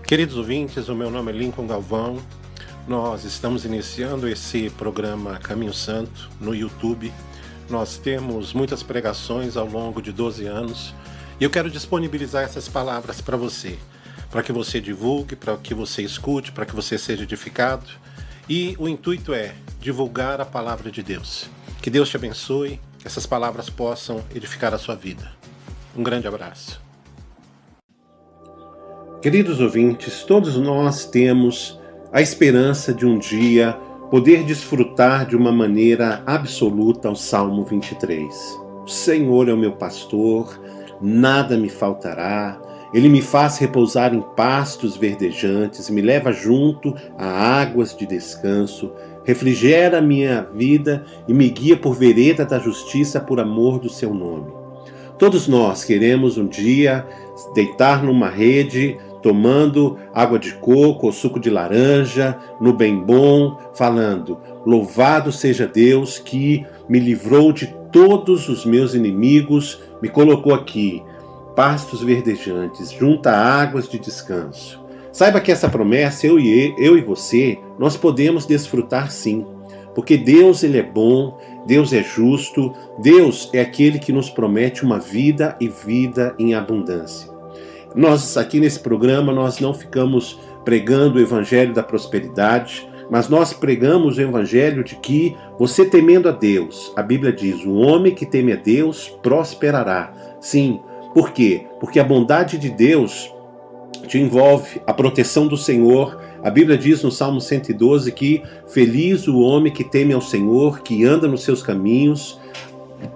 Queridos ouvintes, o meu nome é Lincoln Galvão. Nós estamos iniciando esse programa Caminho Santo no YouTube. Nós temos muitas pregações ao longo de 12 anos e eu quero disponibilizar essas palavras para você, para que você divulgue, para que você escute, para que você seja edificado. E o intuito é divulgar a palavra de Deus. Que Deus te abençoe, que essas palavras possam edificar a sua vida. Um grande abraço. Queridos ouvintes, todos nós temos a esperança de um dia poder desfrutar de uma maneira absoluta o Salmo 23. O Senhor é o meu pastor, nada me faltará. Ele me faz repousar em pastos verdejantes, me leva junto a águas de descanso, refrigera minha vida e me guia por vereda da justiça por amor do seu nome. Todos nós queremos um dia deitar numa rede, tomando água de coco ou suco de laranja, no bem bom, falando: louvado seja Deus que me livrou de todos os meus inimigos, me colocou aqui, pastos verdejantes, junto a águas de descanso. Saiba que essa promessa, eu e você, nós podemos desfrutar sim, porque Deus ele é bom, Deus é justo, Deus é aquele que nos promete uma vida e vida em abundância. Nós aqui nesse programa, nós não ficamos pregando o evangelho da prosperidade, mas nós pregamos o evangelho de que você temendo a Deus, a Bíblia diz, o homem que teme a Deus prosperará. Sim, por quê? Porque a bondade de Deus te envolve, a proteção do Senhor. A Bíblia diz no Salmo 112 que feliz o homem que teme ao Senhor, que anda nos seus caminhos.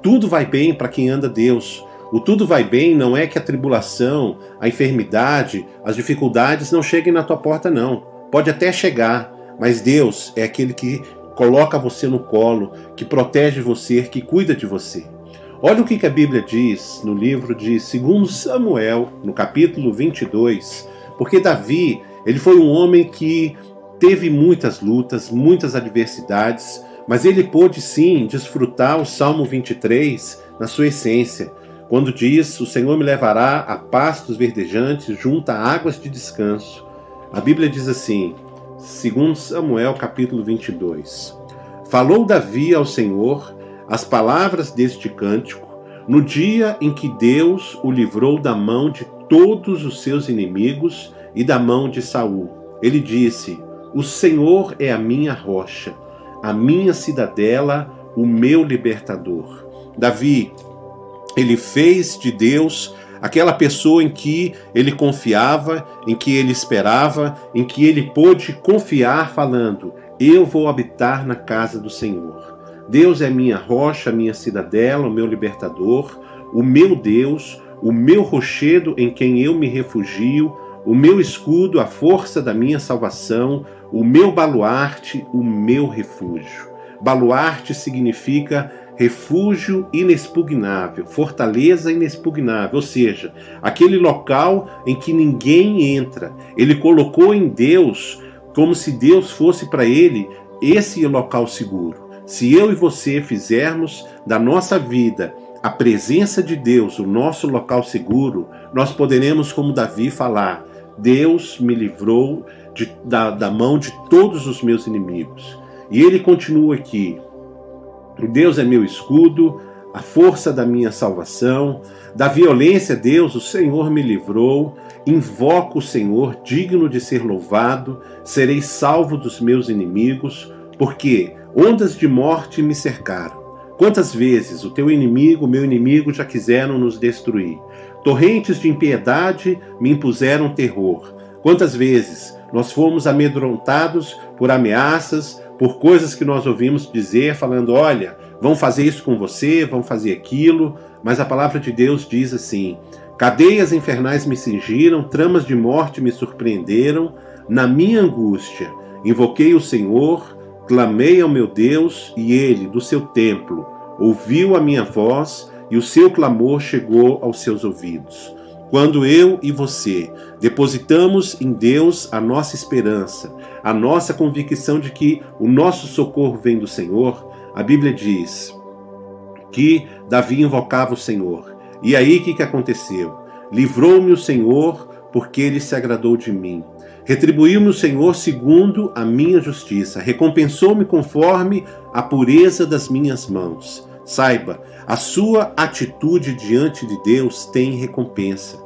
Tudo vai bem para quem anda a Deus. O tudo vai bem não é que a tribulação, a enfermidade, as dificuldades não cheguem na tua porta, não. Pode até chegar, mas Deus é aquele que coloca você no colo, que protege você, que cuida de você. Olha o que a Bíblia diz no livro de 2 Samuel, no capítulo 22, porque Davi, ele foi um homem que teve muitas lutas, muitas adversidades, mas ele pôde sim desfrutar o Salmo 23 na sua essência. Quando diz, o Senhor me levará a pastos verdejantes junto a águas de descanso. A Bíblia diz assim, 2 Samuel capítulo 22. Falou Davi ao Senhor as palavras deste cântico, no dia em que Deus o livrou da mão de todos os seus inimigos e da mão de Saul. Ele disse, o Senhor é a minha rocha, a minha cidadela, o meu libertador. Davi, ele fez de Deus aquela pessoa em que ele confiava, em que ele esperava, em que ele pôde confiar falando, eu vou habitar na casa do Senhor. Deus é minha rocha, minha cidadela, o meu libertador, o meu Deus, o meu rochedo em quem eu me refugio, o meu escudo, a força da minha salvação, o meu baluarte, o meu refúgio. Baluarte significa refúgio inexpugnável, fortaleza inexpugnável, ou seja, aquele local em que ninguém entra. Ele colocou em Deus, como se Deus fosse para ele esse local seguro. Se eu e você fizermos da nossa vida a presença de Deus, o nosso local seguro, nós poderemos, como Davi, falar, Deus me livrou da mão de todos os meus inimigos. E ele continua aqui, Deus é meu escudo, a força da minha salvação, da violência, Deus, o Senhor me livrou, invoco o Senhor, digno de ser louvado, serei salvo dos meus inimigos, porque ondas de morte me cercaram. Quantas vezes o teu inimigo, o meu inimigo já quiseram nos destruir? Torrentes de impiedade me impuseram terror. Quantas vezes nós fomos amedrontados por ameaças, por coisas que nós ouvimos dizer, falando, olha, vão fazer isso com você, vão fazer aquilo, mas a palavra de Deus diz assim, cadeias infernais me cingiram, tramas de morte me surpreenderam, na minha angústia, invoquei o Senhor, clamei ao meu Deus, e ele, do seu templo, ouviu a minha voz, e o seu clamor chegou aos seus ouvidos. Quando eu e você depositamos em Deus a nossa esperança, a nossa convicção de que o nosso socorro vem do Senhor, a Bíblia diz que Davi invocava o Senhor. E aí o que aconteceu? Livrou-me o Senhor porque ele se agradou de mim. Retribuiu-me o Senhor segundo a minha justiça, recompensou-me conforme a pureza das minhas mãos. Saiba, a sua atitude diante de Deus tem recompensa.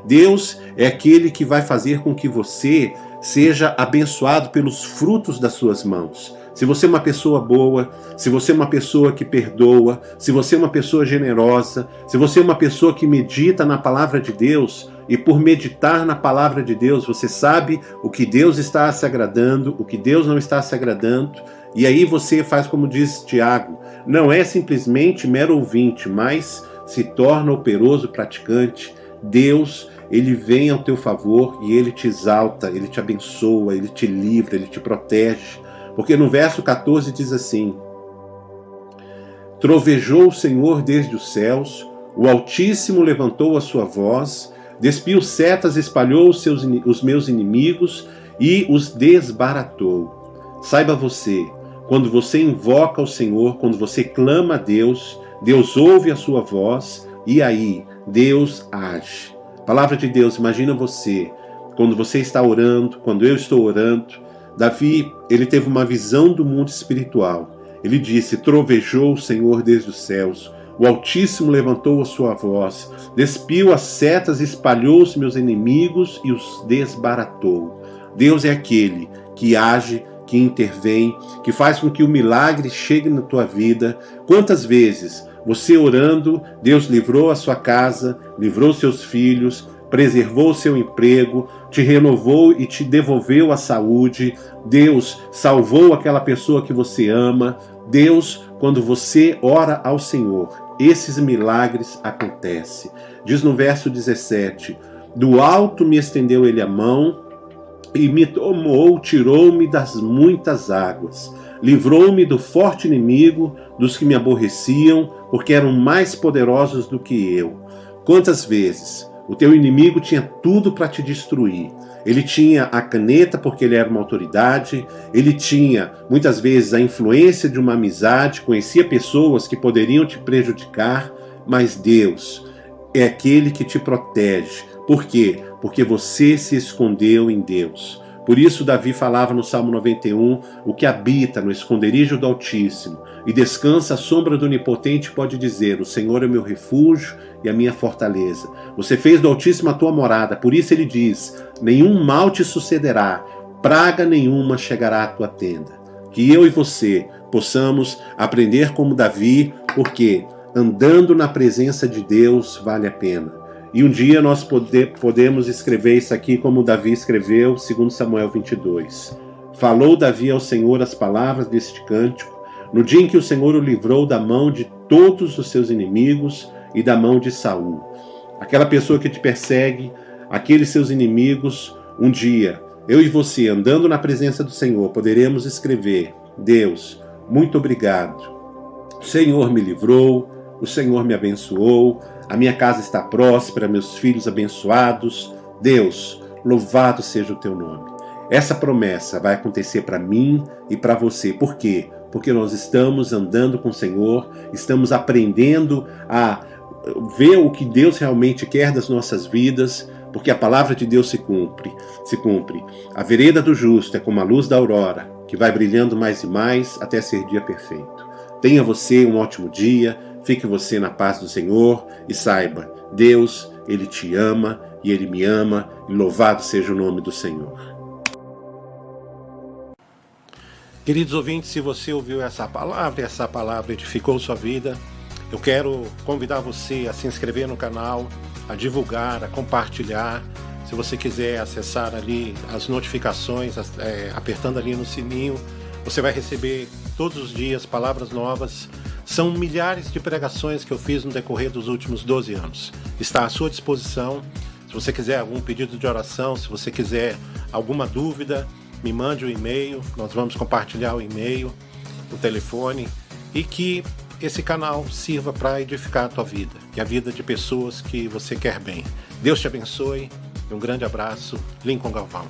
Deus é aquele que vai fazer com que você seja abençoado pelos frutos das suas mãos. Se você é uma pessoa boa, se você é uma pessoa que perdoa, se você é uma pessoa generosa, se você é uma pessoa que medita na palavra de Deus, e por meditar na palavra de Deus, você sabe o que Deus está se agradando, o que Deus não está se agradando, e aí você faz como diz Tiago, não é simplesmente mero ouvinte, mas se torna operoso praticante. Deus, ele vem ao teu favor e ele te exalta, ele te abençoa, ele te livra, ele te protege. Porque no verso 14 diz assim: trovejou o Senhor desde os céus, o Altíssimo levantou a sua voz, despiu setas, espalhou os meus inimigos e os desbaratou. Saiba você, quando você invoca o Senhor, quando você clama a Deus, Deus ouve a sua voz e aí Deus age. Palavra de Deus, imagina você, quando você está orando, quando eu estou orando. Davi, ele teve uma visão do mundo espiritual. Ele disse, trovejou o Senhor desde os céus, o Altíssimo levantou a sua voz, despiu as setas, espalhou os meus inimigos e os desbaratou. Deus é aquele que age, que intervém, que faz com que o milagre chegue na tua vida. Quantas vezes você orando, Deus livrou a sua casa, livrou seus filhos, preservou o seu emprego, te renovou e te devolveu a saúde. Deus salvou aquela pessoa que você ama. Deus, quando você ora ao Senhor, esses milagres acontecem. Diz no verso 17, do alto me estendeu ele a mão e me tomou, tirou-me das muitas águas. Livrou-me do forte inimigo, dos que me aborreciam, porque eram mais poderosos do que eu. Quantas vezes o teu inimigo tinha tudo para te destruir. Ele tinha a caneta porque ele era uma autoridade, ele tinha muitas vezes a influência de uma amizade, conhecia pessoas que poderiam te prejudicar, mas Deus é aquele que te protege. Por quê? Porque você se escondeu em Deus. Por isso Davi falava no Salmo 91, o que habita no esconderijo do Altíssimo e descansa à sombra do Onipotente pode dizer, o Senhor é meu refúgio e a minha fortaleza. Você fez do Altíssimo a tua morada, por isso ele diz, nenhum mal te sucederá, praga nenhuma chegará à tua tenda. Que eu e você possamos aprender como Davi, porque andando na presença de Deus vale a pena. E um dia nós podemos escrever isso aqui como Davi escreveu, 2 Samuel 22. Falou Davi ao Senhor as palavras deste cântico, no dia em que o Senhor o livrou da mão de todos os seus inimigos e da mão de Saul. Aquela pessoa que te persegue, aqueles seus inimigos, um dia, eu e você, andando na presença do Senhor, poderemos escrever, Deus, muito obrigado. O Senhor me livrou, o Senhor me abençoou, a minha casa está próspera, meus filhos abençoados. Deus, louvado seja o teu nome. Essa promessa vai acontecer para mim e para você. Por quê? Porque nós estamos andando com o Senhor, estamos aprendendo a ver o que Deus realmente quer das nossas vidas, porque a palavra de Deus se cumpre. A vereda do justo é como a luz da aurora, que vai brilhando mais e mais até ser dia perfeito. Tenha você um ótimo dia. Fique você na paz do Senhor e saiba, Deus, Ele te ama e Ele me ama e louvado seja o nome do Senhor. Queridos ouvintes, se você ouviu essa palavra edificou sua vida, eu quero convidar você a se inscrever no canal, a divulgar, a compartilhar. Se você quiser acessar ali as notificações, apertando ali no sininho, você vai receber todos os dias palavras novas. São milhares de pregações que eu fiz no decorrer dos últimos 12 anos. Está à sua disposição. Se você quiser algum pedido de oração, se você quiser alguma dúvida, me mande um e-mail. Nós vamos compartilhar o e-mail, o telefone, e que esse canal sirva para edificar a tua vida e a vida de pessoas que você quer bem. Deus te abençoe. Um grande abraço. Lincoln Galvão.